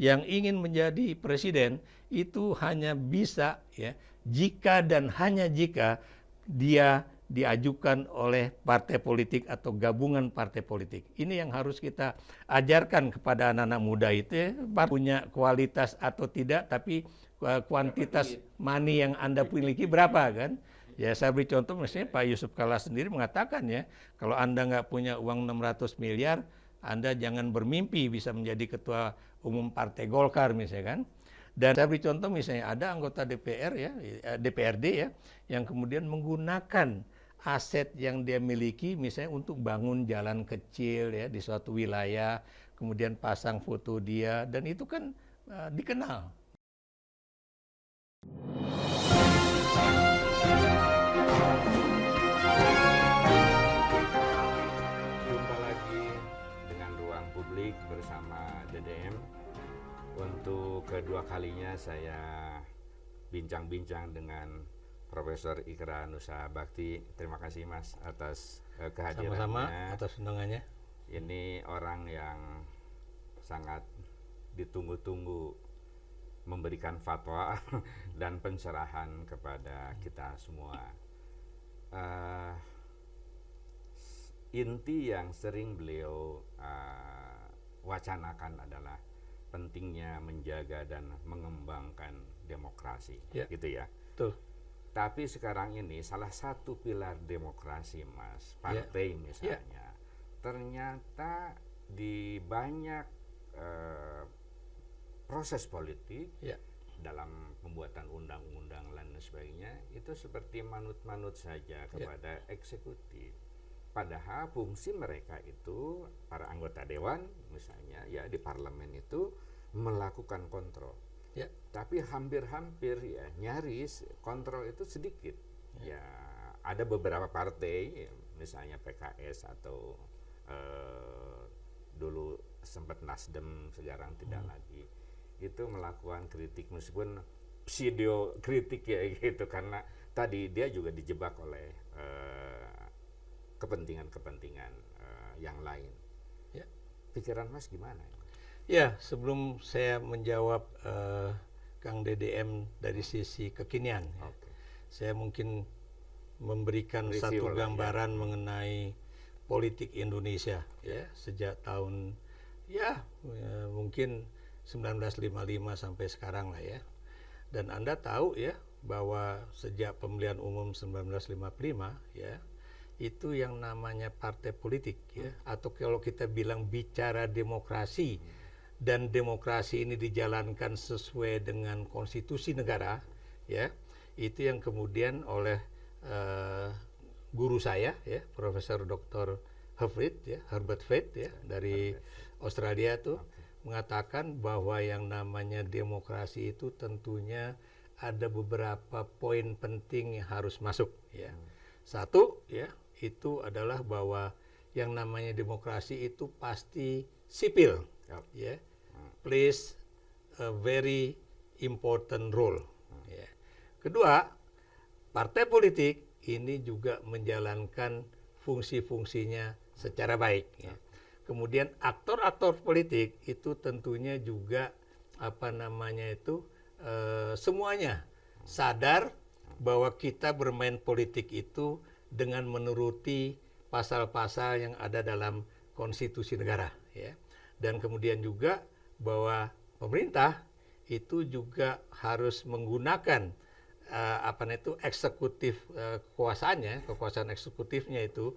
yang ingin menjadi presiden itu hanya bisa ya jika dan hanya jika dia diajukan oleh partai politik atau gabungan partai politik. Ini yang harus kita ajarkan kepada anak-anak muda itu ya, punya kualitas atau tidak, tapi kuantitas money yang Anda miliki berapa kan. Ya saya beri contoh misalnya Pak Yusuf Kalla sendiri mengatakan ya, kalau Anda nggak punya uang 600 miliar, Anda jangan bermimpi bisa menjadi ketua umum Partai Golkar misalnya kan. Dan saya beri contoh misalnya ada anggota DPR ya, DPRD ya, yang kemudian menggunakan aset yang dia miliki misalnya untuk bangun jalan kecil ya di suatu wilayah, kemudian pasang foto dia dan itu kan dikenal. Jumpa lagi dengan Ruang Publik bersama DDM. Untuk kedua kalinya saya bincang-bincang dengan Profesor Ikra Nusa Bakti. Terima kasih Mas atas kehadirannya. Sama-sama atas undangannya. Ini orang yang sangat ditunggu-tunggu memberikan fatwa dan pencerahan kepada kita semua. Inti yang sering beliau wacanakan adalah pentingnya menjaga dan mengembangkan demokrasi, gitu ya. Betul. Tapi sekarang ini salah satu pilar demokrasi, Mas, partai misalnya, ternyata di banyak proses politik dalam pembuatan undang-undang dan sebagainya itu seperti manut-manut saja kepada eksekutif. Padahal fungsi mereka itu para anggota dewan misalnya ya di parlemen itu melakukan kontrol. Tapi hampir-hampir ya nyaris kontrol itu sedikit. Ya ada beberapa partai ya, misalnya PKS atau dulu sempat Nasdem sekarang tidak lagi itu melakukan kritik meskipun pseudo kritik ya gitu karena tadi dia juga dijebak oleh kepentingan-kepentingan yang lain. Pikiran Mas gimana? Ya, sebelum saya menjawab Kang DDM dari sisi kekinian, saya mungkin memberikan satu gambaran mengenai politik Indonesia ya sejak tahun mungkin 1955 sampai sekarang lah ya. Dan Anda tahu ya bahwa sejak pemilihan umum 1955 ya itu yang namanya partai politik ya atau kalau kita bilang bicara demokrasi dan demokrasi ini dijalankan sesuai dengan konstitusi negara ya itu yang kemudian oleh guru saya ya Profesor Dr. Herbert Fried ya dari Australia tuh mengatakan bahwa yang namanya demokrasi itu tentunya ada beberapa poin penting yang harus masuk ya. Satu ya itu adalah bahwa yang namanya demokrasi itu pasti sipil ya. Plays a very important role ya. Kedua, partai politik ini juga menjalankan fungsi-fungsinya secara baik ya. Kemudian aktor-aktor politik itu tentunya juga semuanya sadar bahwa kita bermain politik itu dengan menuruti pasal-pasal yang ada dalam konstitusi negara ya. Dan kemudian juga bahwa pemerintah itu juga harus menggunakan eksekutif kekuasaan eksekutifnya itu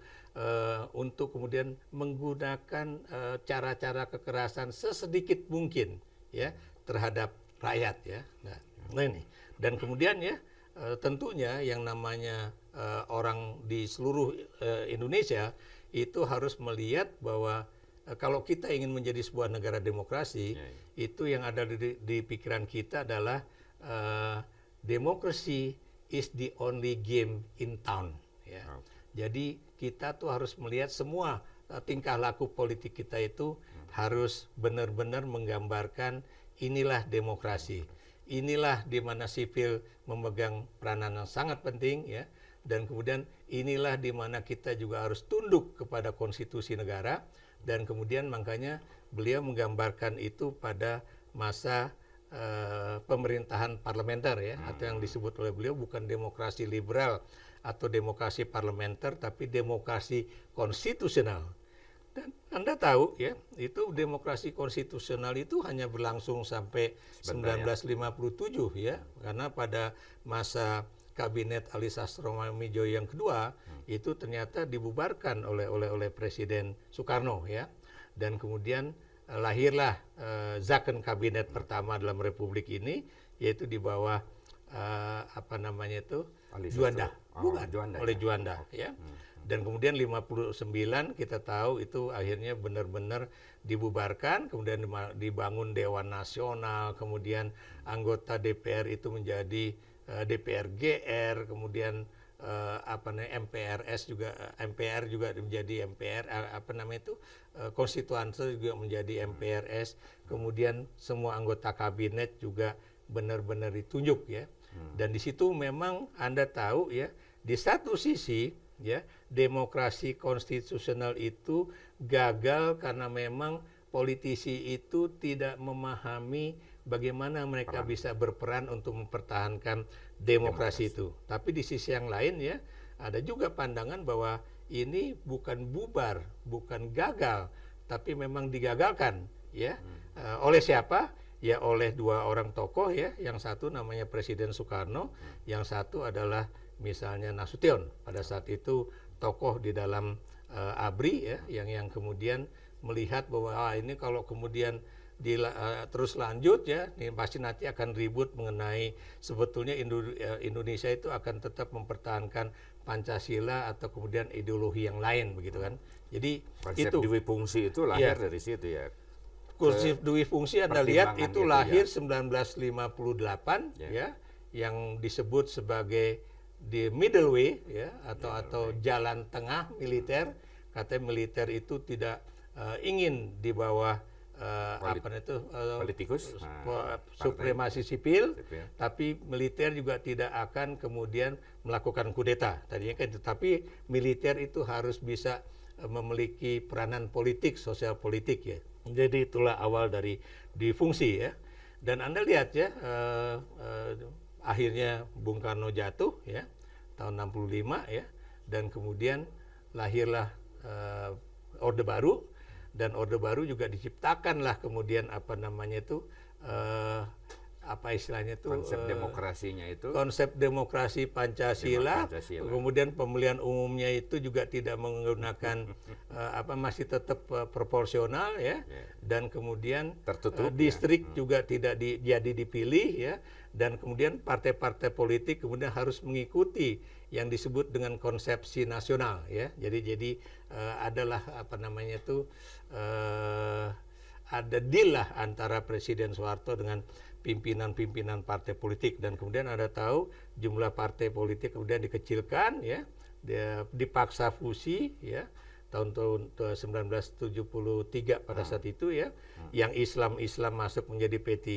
untuk kemudian menggunakan cara-cara kekerasan sesedikit mungkin ya terhadap rakyat ya. Nah ini dan kemudian ya tentunya yang namanya orang di seluruh Indonesia itu harus melihat bahwa kalau kita ingin menjadi sebuah negara demokrasi itu yang ada di pikiran kita adalah democracy is the only game in town ya. Jadi kita tuh harus melihat semua tingkah laku politik kita itu harus benar-benar menggambarkan inilah demokrasi. Inilah di mana sipil memegang peranan yang sangat penting ya. Dan kemudian inilah di mana kita juga harus tunduk kepada konstitusi negara dan kemudian makanya beliau menggambarkan itu pada masa pemerintahan parlementer ya, atau yang disebut oleh beliau bukan demokrasi liberal atau demokrasi parlementer, tapi demokrasi konstitusional. Dan Anda tahu ya, itu demokrasi konstitusional itu hanya berlangsung sampai 1957 ya, karena pada masa kabinet Ali Sastroamidjojo yang kedua itu ternyata dibubarkan oleh Presiden Soekarno ya, dan kemudian lahirlah zakon kabinet pertama dalam Republik ini, yaitu di bawah apa namanya itu Juanda, oleh Juanda ya. Dan kemudian 59 kita tahu itu akhirnya benar-benar dibubarkan, kemudian dibangun Dewan Nasional, kemudian anggota DPR itu menjadi DPR GR, kemudian MPR juga menjadi MPR, konstituante juga menjadi MPRS, kemudian semua anggota kabinet juga benar-benar ditunjuk ya. Dan di situ memang Anda tahu ya, di satu sisi ya, demokrasi konstitusional itu gagal karena memang politisi itu tidak memahami bagaimana mereka bisa berperan untuk mempertahankan demokrasi itu. Tapi di sisi yang lain ya, ada juga pandangan bahwa ini bukan bubar, bukan gagal, tapi memang digagalkan ya. Oleh siapa? Ya oleh dua orang tokoh ya, yang satu namanya Presiden Soekarno, yang satu adalah misalnya Nasution. Pada saat itu tokoh di dalam ABRI ya, yang kemudian melihat bahwa ini kalau kemudian terus lanjut ya, ini pasti nanti akan ribut mengenai sebetulnya Indonesia itu akan tetap mempertahankan Pancasila atau kemudian ideologi yang lain begitu kan. Jadi konsep itu dui fungsi itu lahir dari situ ya. Konsep dui fungsi Anda lihat itu lahir 1958 ya, yang disebut sebagai the middle way ya, atau jalan tengah militer. Katanya militer itu tidak ingin di bawah politikus, supremasi sipil, tapi militer juga tidak akan kemudian melakukan kudeta. Tadinya kan itu, tapi militer itu harus bisa memiliki peranan politik, sosial politik ya. Jadi itulah awal dari difungsi ya. Dan Anda lihat ya, akhirnya Bung Karno jatuh ya tahun 65 ya, dan kemudian lahirlah Orde Baru, dan Orde Baru juga diciptakanlah kemudian konsep demokrasinya itu, konsep demokrasi Pancasila. Kemudian pemilihan umumnya itu juga tidak menggunakan masih tetap proporsional ya, dan kemudian tertutup distrik juga tidak jadi dipilih ya, dan kemudian partai-partai politik kemudian harus mengikuti yang disebut dengan konsepsi nasional ya. Jadi adalah ada deal lah antara Presiden Soeharto dengan pimpinan-pimpinan partai politik, dan kemudian Anda tahu jumlah partai politik kemudian dikecilkan ya, dipaksa fusi ya tahun 1973 pada saat itu ya, yang Islam masuk menjadi P3,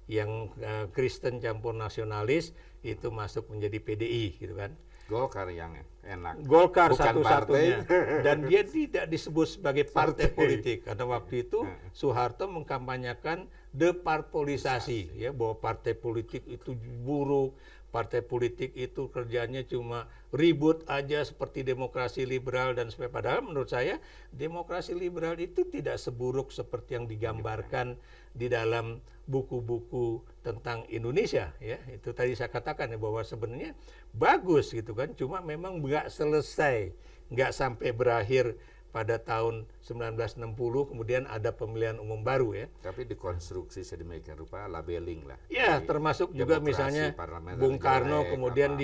yang Kristen campur nasionalis itu masuk menjadi PDI gitu kan. Golkar yang enak. Golkar satu-satunya, dan dia tidak disebut sebagai partai politik karena waktu itu Soeharto mengkampanyekan deparpolisasi ya, bahwa partai politik itu buruk, partai politik itu kerjanya cuma ribut aja seperti demokrasi liberal dan sebagainya. Padahal menurut saya demokrasi liberal itu tidak seburuk seperti yang digambarkan di dalam buku-buku tentang Indonesia ya. Itu tadi saya katakan ya, bahwa sebenarnya bagus gitu kan, cuma memang nggak selesai, nggak sampai berakhir pada tahun 1960 kemudian ada pemilihan umum baru ya. Tapi dikonstruksi sedemikian rupa, labeling lah. Ya, termasuk juga misalnya Bung Karno kemudian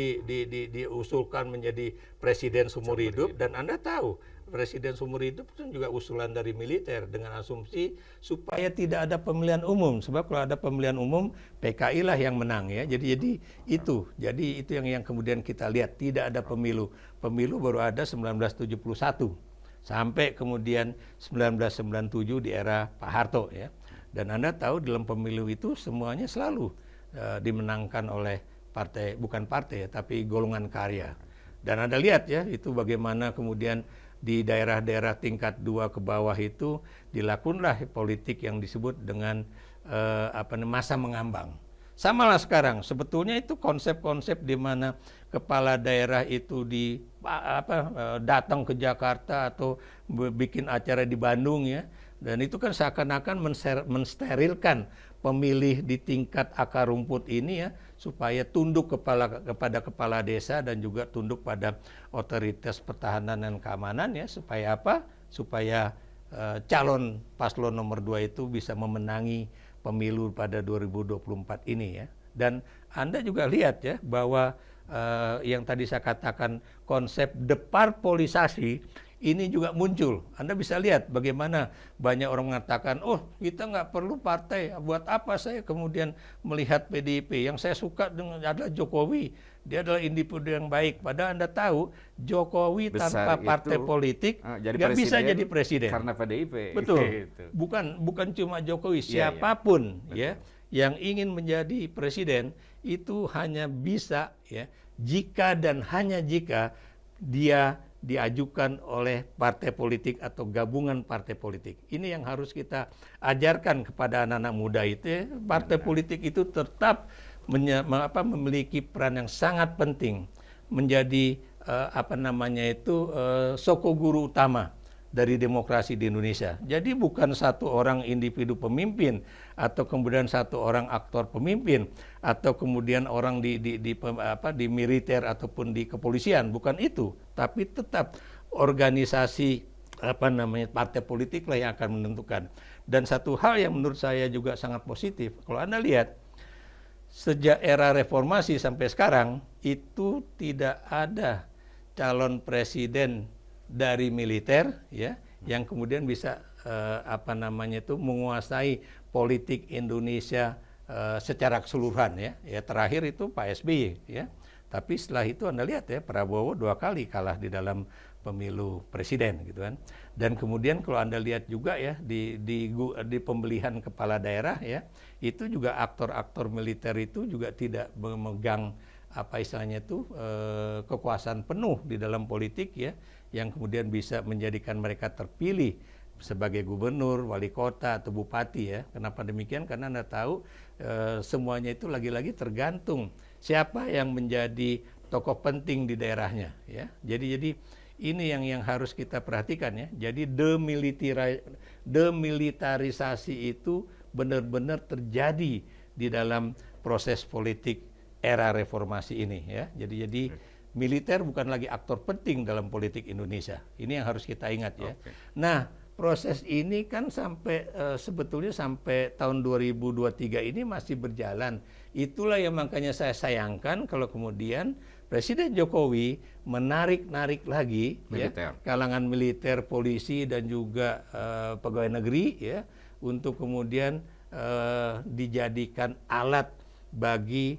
diusulkan menjadi presiden seumur hidup, dan Anda tahu presiden seumur hidup itu juga usulan dari militer dengan asumsi supaya tidak ada pemilihan umum, sebab kalau ada pemilihan umum PKI lah yang menang ya. Jadi itu yang kemudian kita lihat, tidak ada pemilu baru ada 1971 sampai kemudian 1997 di era Pak Harto ya. Dan Anda tahu dalam pemilu itu semuanya selalu dimenangkan oleh bukan partai tapi golongan karya. Dan Anda lihat ya, itu bagaimana kemudian di daerah-daerah tingkat 2 ke bawah itu dilakukanlah politik yang disebut dengan masa mengambang. Sama lah sekarang, sebetulnya itu konsep-konsep di mana kepala daerah itu datang ke Jakarta atau bikin acara di Bandung ya, dan itu kan seakan-akan mensterilkan pemilih di tingkat akar rumput ini ya, supaya tunduk kepada kepala desa dan juga tunduk pada otoritas pertahanan dan keamanan ya, supaya apa? Supaya calon paslon nomor 2 itu bisa memenangi pemilu pada 2024 ini ya. Dan Anda juga lihat ya bahwa yang tadi saya katakan konsep deparpolisasi ini juga muncul. Anda bisa lihat bagaimana banyak orang mengatakan, oh kita nggak perlu partai, buat apa saya kemudian melihat PDIP. Yang saya suka adalah Jokowi, dia adalah individu yang baik. Padahal Anda tahu Jokowi besar tanpa partai politik nggak bisa jadi presiden. Karena PDIP. Betul. Bukan cuma Jokowi, siapapun ya yang ingin menjadi presiden itu hanya bisa ya jika dan hanya jika dia diajukan oleh partai politik atau gabungan partai politik. Ini yang harus kita ajarkan kepada anak-anak muda itu ya. Partai politik itu tetap memiliki peran yang sangat penting menjadi sokoguru utama dari demokrasi di Indonesia. Jadi bukan satu orang individu pemimpin atau kemudian satu orang aktor pemimpin atau kemudian orang di militer ataupun di kepolisian, bukan itu, tapi tetap organisasi partai politik lah yang akan menentukan. Dan satu hal yang menurut saya juga sangat positif, kalau Anda lihat sejak era reformasi sampai sekarang itu tidak ada calon presiden dari militer ya yang kemudian bisa menguasai politik Indonesia secara keseluruhan ya. Ya terakhir itu Pak SBY ya. Tapi setelah itu Anda lihat ya Prabowo 2 kali kalah di dalam pemilu presiden gitu kan. Dan kemudian kalau Anda lihat juga ya di pemilihan kepala daerah ya, itu juga aktor-aktor militer itu juga tidak memegang kekuasaan penuh di dalam politik ya, yang kemudian bisa menjadikan mereka terpilih sebagai gubernur, wali kota atau bupati ya. Kenapa demikian? Karena Anda tahu semuanya itu lagi-lagi tergantung siapa yang menjadi tokoh penting di daerahnya ya. Jadi ini yang harus kita perhatikan ya. Jadi demilitarisasi itu benar-benar terjadi di dalam proses politik era reformasi ini ya. Jadi militer bukan lagi aktor penting dalam politik Indonesia. Ini yang harus kita ingat ya. Nah, proses ini kan sebetulnya sampai tahun 2023 ini masih berjalan. Itulah yang makanya saya sayangkan kalau kemudian Presiden Jokowi menarik lagi ya, kalangan militer, polisi dan juga pegawai negeri ya untuk kemudian dijadikan alat bagi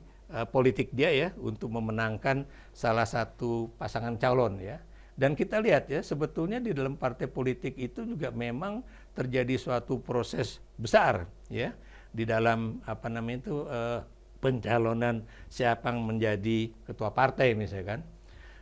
politik dia ya untuk memenangkan salah satu pasangan calon ya. Dan kita lihat ya sebetulnya di dalam partai politik itu juga memang terjadi suatu proses besar ya di dalam pencalonan siapa yang menjadi ketua partai misalkan.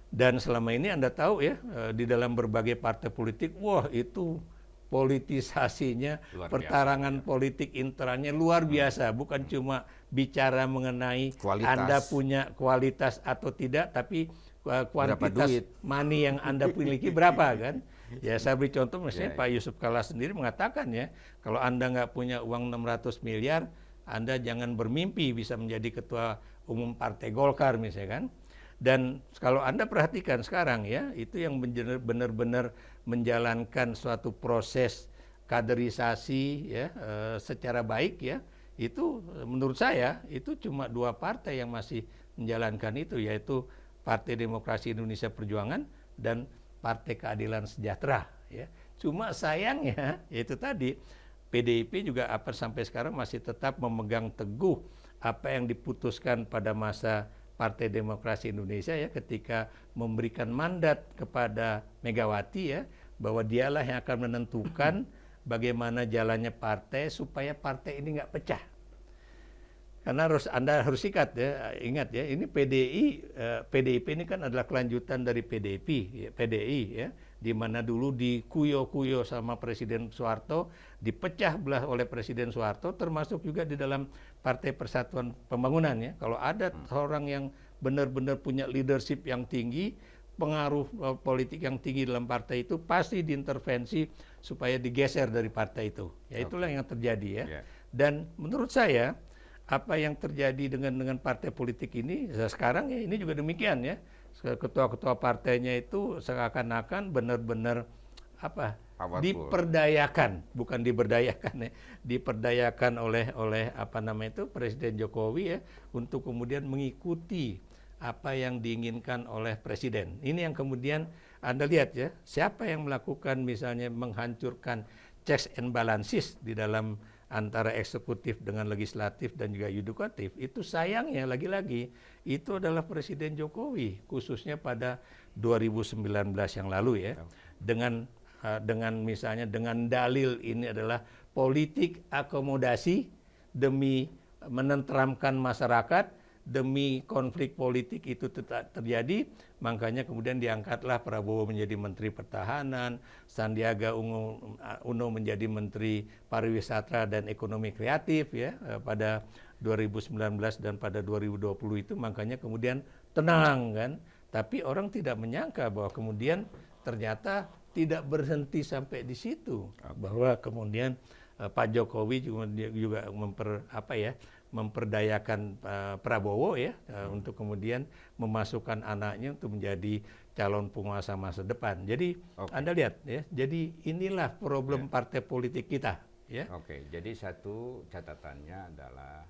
Dan selama ini Anda tahu ya di dalam berbagai partai politik itu politisasinya, pertarangan politik internalnya luar biasa. Bukan cuma bicara mengenai kualitas. Anda punya kualitas atau tidak, tapi kuantitas money yang Anda miliki berapa kan. Ya saya beri contoh misalnya Pak Yusuf Kalla sendiri mengatakan ya, kalau Anda nggak punya uang 600 miliar, Anda jangan bermimpi bisa menjadi ketua umum Partai Golkar misalnya kan. Dan kalau Anda perhatikan sekarang ya, itu yang benar-benar menjalankan suatu proses kaderisasi ya secara baik ya, itu menurut saya itu cuma 2 partai yang masih menjalankan itu, yaitu Partai Demokrasi Indonesia Perjuangan dan Partai Keadilan Sejahtera ya. Cuma sayangnya yaitu tadi PDIP juga sampai sekarang masih tetap memegang teguh apa yang diputuskan pada masa Partai Demokrasi Indonesia ya ketika memberikan mandat kepada Megawati ya bahwa dialah yang akan menentukan bagaimana jalannya partai supaya partai ini nggak pecah. Karena Anda harus ingat ya ini PDIP ini kan adalah kelanjutan dari PDI ya. di mana dulu dikuyo-kuyo sama Presiden Soeharto, dipecah belah oleh Presiden Soeharto, termasuk juga di dalam Partai Persatuan Pembangunan ya. Kalau ada orang yang benar-benar punya leadership yang tinggi, pengaruh politik yang tinggi dalam partai itu pasti diintervensi supaya digeser dari partai itu. Ya itulah yang terjadi ya. Dan menurut saya apa yang terjadi dengan partai politik ini sekarang ya ini juga demikian ya. Ketua-ketua partainya itu seakan-akan benar-benar apa? Powerful. Diperdayakan, bukan diberdayakan ya. Diperdayakan oleh apa namanya itu Presiden Jokowi ya untuk kemudian mengikuti apa yang diinginkan oleh presiden. Ini yang kemudian Anda lihat ya, siapa yang melakukan misalnya menghancurkan checks and balances di dalam antara eksekutif dengan legislatif dan juga yudikatif, itu sayangnya lagi-lagi itu adalah Presiden Jokowi, khususnya pada 2019 yang lalu ya. Dengan misalnya dengan dalil ini adalah politik akomodasi demi menenteramkan masyarakat, demi konflik politik itu tetap terjadi, makanya kemudian diangkatlah Prabowo menjadi Menteri Pertahanan, Sandiaga Uno menjadi Menteri Pariwisata dan Ekonomi Kreatif ya pada 2019 dan pada 2020 itu, makanya kemudian tenang kan. Tapi orang tidak menyangka bahwa kemudian ternyata tidak berhenti sampai di situ, bahwa kemudian Pak Jokowi juga memperdayakan Prabowo ya untuk kemudian memasukkan anaknya untuk menjadi calon penguasa masa depan. Jadi Anda lihat ya, jadi inilah problem partai politik kita ya. Jadi satu catatannya adalah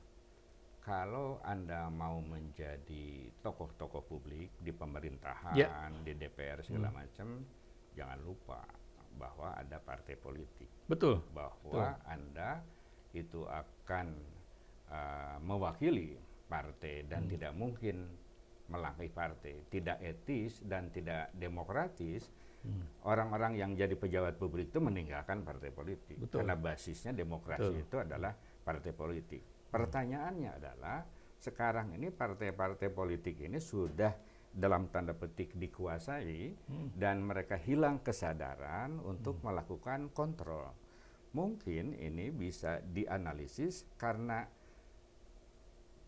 kalau Anda mau menjadi tokoh-tokoh publik di pemerintahan, di DPR segala macam, jangan lupa bahwa ada partai politik. Betul. Bahwa Anda itu akan mewakili partai dan tidak mungkin melangkahi partai, tidak etis dan tidak demokratis. Orang-orang yang jadi pejabat publik itu meninggalkan partai politik. Karena basisnya demokrasi itu adalah partai politik. Pertanyaannya adalah sekarang ini partai-partai politik ini sudah dalam tanda petik dikuasai dan mereka hilang kesadaran untuk melakukan kontrol. Mungkin ini bisa dianalisis karena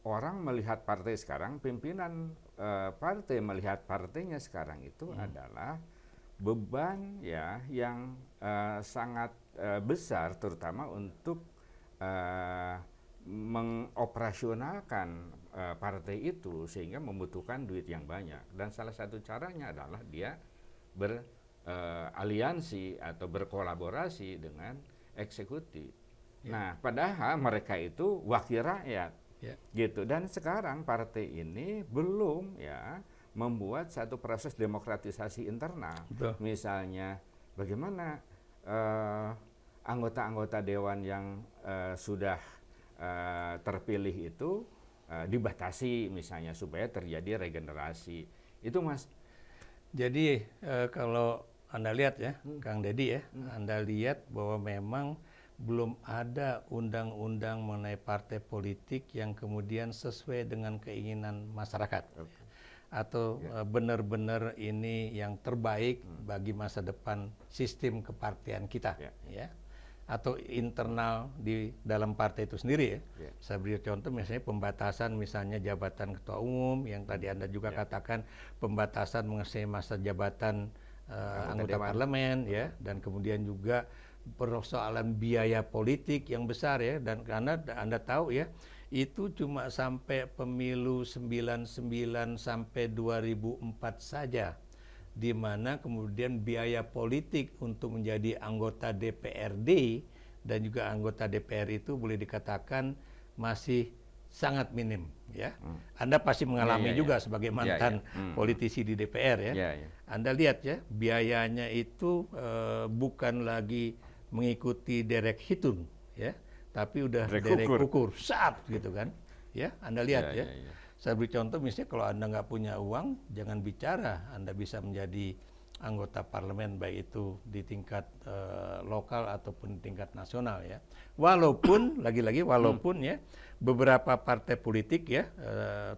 orang melihat partai sekarang, pimpinan partai melihat partainya sekarang itu adalah beban ya yang sangat besar, terutama untuk mengoperasionalkan partai itu, sehingga membutuhkan duit yang banyak. Dan salah satu caranya adalah dia beraliansi atau berkolaborasi dengan eksekutif. Nah, padahal mereka itu wakil rakyat. Gitu. Dan sekarang partai ini belum ya membuat satu proses demokratisasi internal. Misalnya bagaimana anggota-anggota dewan yang sudah terpilih itu dibatasi misalnya supaya terjadi regenerasi. Itu Mas. Jadi kalau Anda lihat ya, Kang Deddy ya, Anda lihat bahwa memang belum ada undang-undang mengenai partai politik yang kemudian sesuai dengan keinginan masyarakat. Atau benar-benar ini yang terbaik bagi masa depan sistem kepartian kita. Ya. Atau internal di dalam partai itu sendiri ya. Saya beri contoh misalnya pembatasan misalnya jabatan ketua umum yang tadi Anda juga katakan, pembatasan mengenai masa jabatan anggota parlemen ya, dan kemudian juga persoalan biaya politik yang besar ya, dan karena Anda tahu ya itu cuma sampai pemilu 99 sampai 2004 saja, di mana kemudian biaya politik untuk menjadi anggota DPRD dan juga anggota DPR itu boleh dikatakan masih sangat minim ya. Anda pasti mengalami juga sebagai mantan politisi di DPR ya. Anda lihat ya biayanya itu bukan lagi mengikuti derek hitun ya, tapi udah derek ukur sat gitu kan ya. Anda lihat ya. Saya beri contoh misalnya kalau Anda nggak punya uang, jangan bicara Anda bisa menjadi anggota parlemen baik itu di tingkat lokal ataupun di tingkat nasional ya. Walaupun lagi-lagi walaupun ya beberapa partai politik ya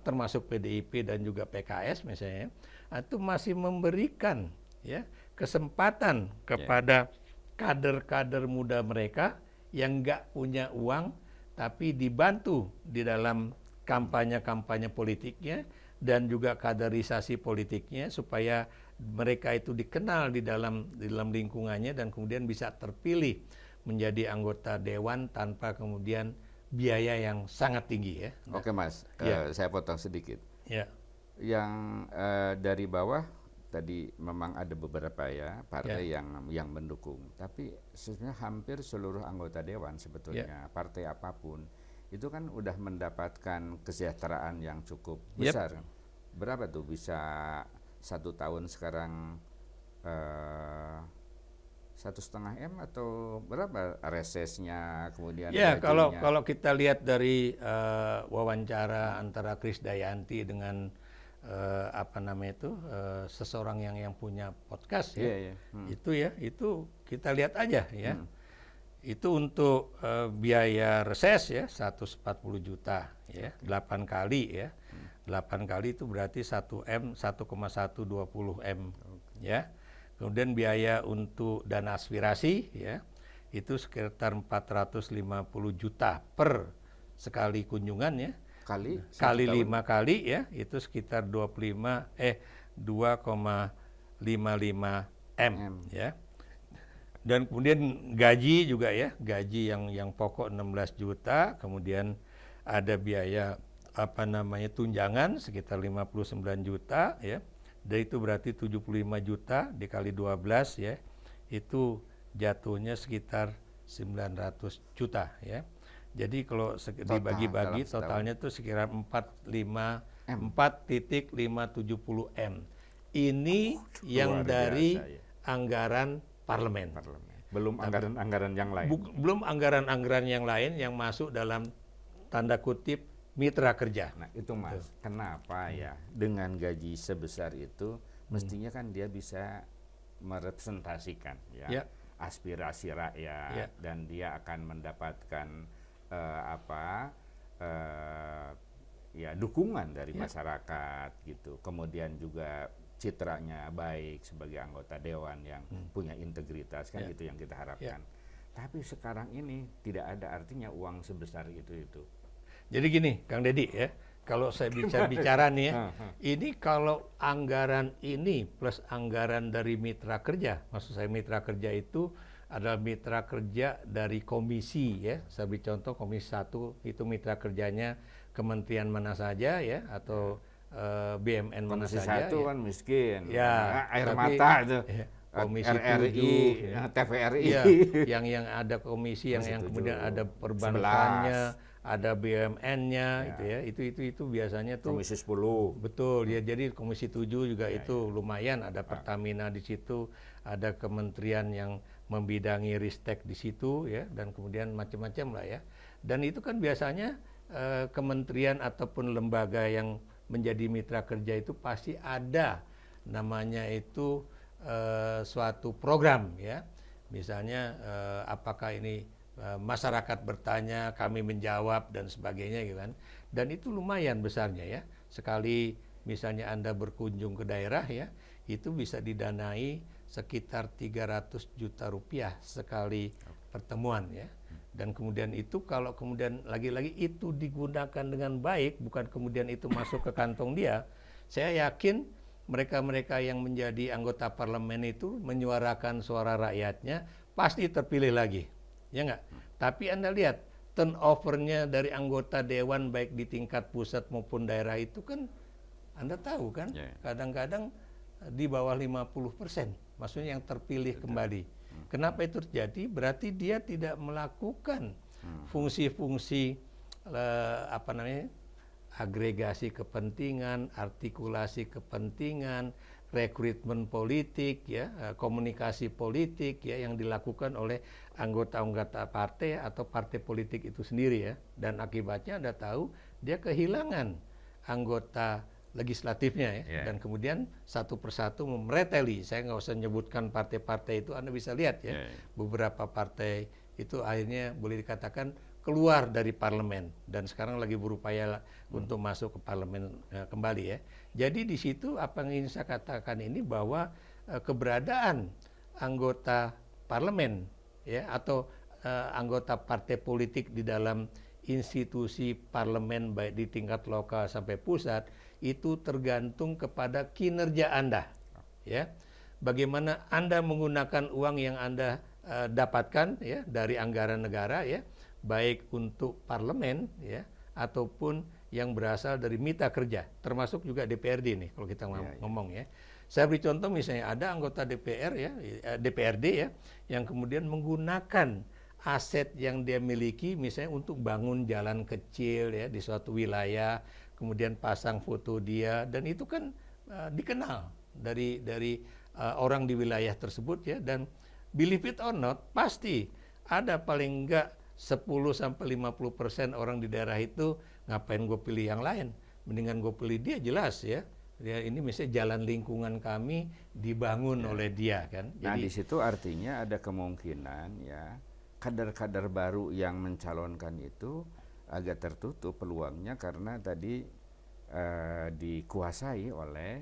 termasuk PDIP dan juga PKS misalnya itu masih memberikan ya kesempatan kepada kader-kader muda mereka yang nggak punya uang, tapi dibantu di dalam kampanye-kampanye politiknya dan juga kaderisasi politiknya supaya mereka itu dikenal di dalam lingkungannya dan kemudian bisa terpilih menjadi anggota dewan tanpa kemudian biaya yang sangat tinggi ya. Oke Mas, saya potong sedikit. Ya. Yang dari bawah tadi memang ada beberapa ya partai yang mendukung, tapi sebenarnya hampir seluruh anggota dewan sebetulnya partai apapun itu kan udah mendapatkan kesejahteraan yang cukup besar. Berapa tuh bisa 1 tahun sekarang 1,5 M atau berapa resesnya kemudian gajinya? Kalau kita lihat dari wawancara antara Krisdayanti dengan seseorang yang punya podcast itu kita lihat aja ya. Itu untuk biaya reses ya 140 juta ya, 8 kali ya. 8 kali itu berarti 1 M, 1,120 M ya. Kemudian biaya untuk dana aspirasi ya itu sekitar 450 juta per sekali kunjungan ya. Kali 5 kali ya itu sekitar 2,55 M ya. Dan kemudian gaji juga ya, gaji yang pokok 16 juta, kemudian ada biaya tunjangan sekitar 59 juta ya. Dan itu berarti 75 juta dikali 12 ya. Itu jatuhnya sekitar 900 juta ya. Jadi kalau dibagi-bagi totalnya itu sekitar 4,570 M. Ini yang dari anggaran parlemen. Belum anggaran-anggaran yang lain. Belum anggaran-anggaran yang lain yang masuk dalam tanda kutip mitra kerja. Nah itu Mas, kenapa ya dengan gaji sebesar itu mestinya kan dia bisa merepresentasikan ya aspirasi rakyat dan dia akan mendapatkan dukungan dari masyarakat gitu. Kemudian juga citranya baik sebagai anggota dewan yang punya integritas kan itu yang kita harapkan. Tapi sekarang ini tidak ada artinya uang sebesar itu. Jadi gini, Kang Deddy ya, kalau saya bicara nih ya, ini kalau anggaran ini plus anggaran dari mitra kerja, maksud saya mitra kerja itu adalah mitra kerja dari komisi ya. Saya beri contoh komisi 1 itu mitra kerjanya kementerian mana saja ya atau BUMN mana saja. Komisi 1 kan miskin. Ya, air mata itu. Komisi RRI, 7, TVRI. Ya, yang ada komisi yang kemudian ada perbankannya, 11. Ada BUMN-nya gitu ya. Itu biasanya tuh Komisi 10. Betul ya. Jadi Komisi 7 juga itu lumayan ada Pertamina di situ, ada kementerian yang membidangi Ristek di situ ya dan kemudian macam-macam lah ya. Dan itu kan biasanya kementerian ataupun lembaga yang menjadi mitra kerja itu pasti ada namanya itu suatu program ya. Misalnya apakah ini masyarakat bertanya, kami menjawab dan sebagainya gitu kan. Dan itu lumayan besarnya ya. Sekali misalnya Anda berkunjung ke daerah ya, itu bisa didanai sekitar 300 juta rupiah sekali pertemuan ya. Dan kemudian itu kalau kemudian lagi-lagi itu digunakan dengan baik, bukan kemudian itu masuk ke kantong dia, saya yakin mereka-mereka yang menjadi anggota parlemen itu menyuarakan suara rakyatnya pasti terpilih lagi, ya nggak? Tapi Anda lihat turnover-nya dari anggota dewan baik di tingkat pusat maupun daerah itu kan Anda tahu kan, kadang-kadang di bawah 50%, maksudnya yang terpilih kembali. Kenapa itu terjadi? Berarti dia tidak melakukan fungsi-fungsi agregasi kepentingan, artikulasi kepentingan, rekrutmen politik ya, komunikasi politik ya yang dilakukan oleh anggota-anggota partai atau partai politik itu sendiri ya. Dan akibatnya Anda tahu dia kehilangan anggota legislatifnya ya, dan kemudian satu persatu mereteli. Saya nggak usah menyebutkan partai-partai itu, Anda bisa lihat ya, beberapa partai itu akhirnya boleh dikatakan keluar dari parlemen dan sekarang lagi berupaya untuk masuk ke parlemen kembali ya. Jadi di situ apa yang ingin saya katakan ini bahwa keberadaan anggota parlemen ya atau anggota partai politik di dalam institusi parlemen baik di tingkat lokal sampai pusat itu tergantung kepada kinerja Anda ya. Bagaimana Anda menggunakan uang yang Anda dapatkan ya dari anggaran negara ya, baik untuk parlemen ya ataupun yang berasal dari mitra kerja, termasuk juga DPRD nih kalau kita ngomong ya. Saya beri contoh misalnya ada anggota DPR ya, DPRD ya, yang kemudian menggunakan aset yang dia miliki misalnya untuk bangun jalan kecil ya di suatu wilayah, kemudian pasang foto dia dan itu kan dikenal dari orang di wilayah tersebut ya, dan believe it or not pasti ada paling enggak 10-50% orang di daerah itu ngapain gue pilih yang lain, mendingan gue pilih dia, jelas ya. Ya ini misalnya jalan lingkungan kami dibangun oleh dia kan. Nah di situ artinya ada kemungkinan ya kader-kader baru yang mencalonkan itu agak tertutup peluangnya karena tadi dikuasai oleh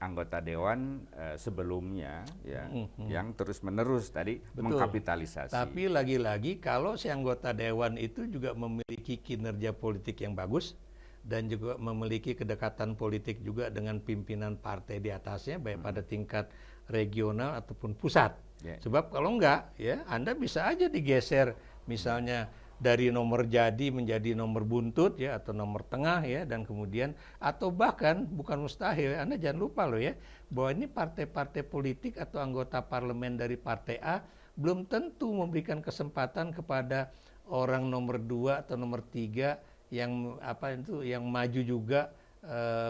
anggota dewan sebelumnya ya yang terus-menerus tadi mengkapitalisasi. Tapi lagi-lagi kalau si anggota dewan itu juga memiliki kinerja politik yang bagus dan juga memiliki kedekatan politik juga dengan pimpinan partai di atasnya baik pada tingkat regional ataupun pusat. Sebab kalau enggak ya Anda bisa aja digeser misalnya dari nomor jadi menjadi nomor buntut ya atau nomor tengah ya, dan kemudian atau bahkan bukan mustahil Anda jangan lupa loh ya bahwa ini partai-partai politik atau anggota parlemen dari partai A belum tentu memberikan kesempatan kepada orang nomor 2 atau nomor 3 yang yang maju juga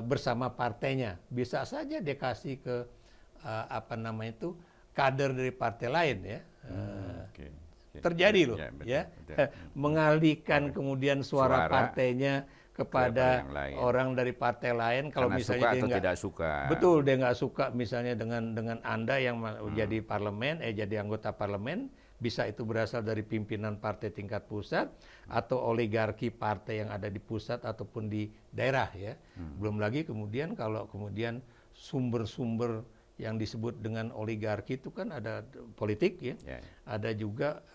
bersama partainya. Bisa saja dia kasih ke kader dari partai lain ya. Terjadi loh ya, mengalihkan kemudian suara partainya kepada orang dari partai lain kalau karena misalnya suka dia atau tidak suka. Betul, dia nggak suka misalnya dengan Anda yang jadi parlemen jadi anggota parlemen, bisa itu berasal dari pimpinan partai tingkat pusat atau oligarki partai yang ada di pusat ataupun di daerah ya. Belum lagi kemudian kalau kemudian sumber-sumber yang disebut dengan oligarki itu kan ada politik ya, ada juga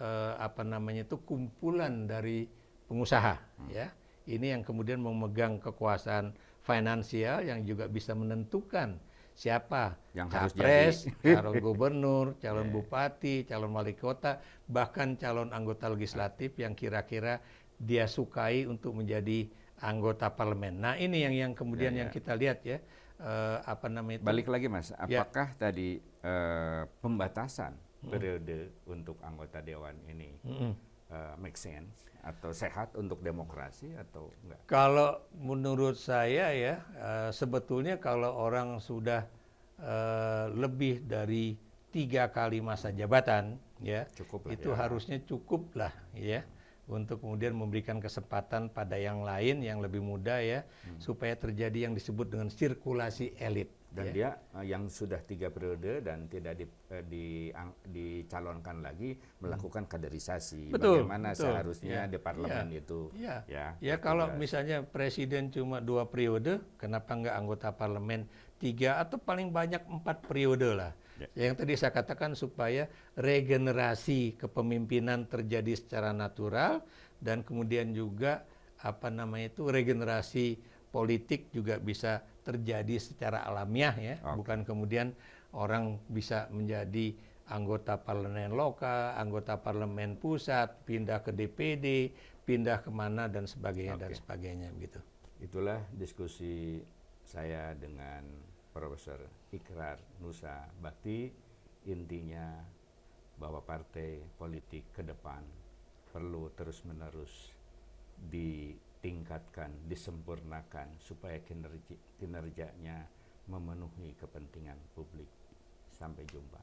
kumpulan dari pengusaha ya. Ini yang kemudian memegang kekuasaan finansial yang juga bisa menentukan siapa yang capres, calon gubernur, calon bupati, calon wali kota, bahkan calon anggota legislatif yang kira-kira dia sukai untuk menjadi anggota parlemen. Nah ini yang kemudian yang kita lihat ya. Balik lagi Mas, apakah tadi pembatasan periode untuk anggota dewan ini make sense atau sehat untuk demokrasi atau enggak? Kalau menurut saya ya sebetulnya kalau orang sudah lebih dari 3 kali masa jabatan ya itu harusnya cukup lah ya untuk kemudian memberikan kesempatan pada yang lain yang lebih muda ya supaya terjadi yang disebut dengan sirkulasi elit. Dan dia yang sudah 3 periode dan tidak dicalonkan lagi melakukan kaderisasi. Bagaimana seharusnya di parlemen itu. Ya kalau misalnya presiden cuma 2 periode, kenapa enggak anggota parlemen 3 atau paling banyak 4 periode lah. Yang tadi saya katakan supaya regenerasi kepemimpinan terjadi secara natural dan kemudian juga regenerasi politik juga bisa terjadi secara alamiah ya, bukan kemudian orang bisa menjadi anggota parlemen lokal, anggota parlemen pusat, pindah ke DPD, pindah kemana dan sebagainya dan sebagainya gitu. Itulah diskusi saya dengan Profesor Ikrar Nusa Bakti. Intinya bahwa partai politik ke depan perlu terus-menerus ditingkatkan, disempurnakan supaya kinerjanya memenuhi kepentingan publik. Sampai jumpa.